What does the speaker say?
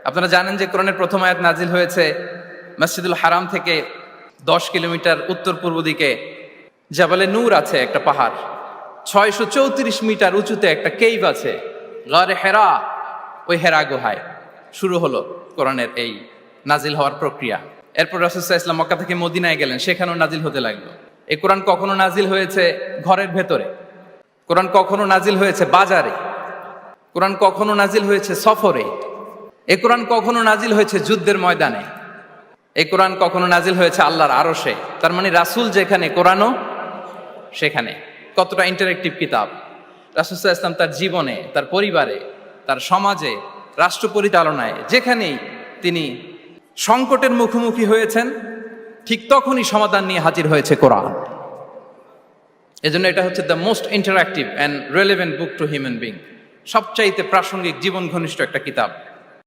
আপনারা জানেন যে কোরআনের প্রথম আয়াত নাজিল হয়েছে মসজিদুল হারাম থেকে 10 কিলোমিটার উত্তর পূর্ব দিকে জাবালে নূর আছে, একটা পাহাড়। 634 মিটার উঁচুতে একটা কেইভ আছে, গারে হেরা। ওই হেরা গুহায় শুরু হলো কোরআনের এই নাজিল হওয়ার প্রক্রিয়া। এরপর রাসূল সাল্লাল্লাহু আলাইহি ওয়াসাল্লাম মক্কা থেকে মদিনায় গেলেন, সেখানেও নাজিল হতে লাগলো। এই কোরআন কখনো নাজিল হয়েছে ঘরের ভেতরে, কোরআন কখনো নাজিল হয়েছে বাজারে, কোরআন কখনো নাজিল হয়েছে সফরে, এই কোরআন কখনো নাজিল হয়েছে যুদ্ধের ময়দানে, এই কোরআন কখনো নাজিল হয়েছে আল্লাহর আরশে। তার মানে রাসূল যেখানে, কোরআনও সেখানে। কতটা ইন্টারেক্টিভ কিতাব! রাসূল সাল্লাল্লাহু আলাইহি ওয়াসাল্লাম তার জীবনে, তার পরিবারে, তার সমাজে, রাষ্ট্র পরিচালনায় যেখানেই তিনি সংকটের মুখোমুখি হয়েছেন, ঠিক তখনই সমাধান নিয়ে হাজির হয়েছে কোরআন। এজন্য এটা হচ্ছে the most interactive and relevant book to human being, সবচাইতে প্রাসঙ্গিক, জীবন ঘনিষ্ঠ একটা কিতাব।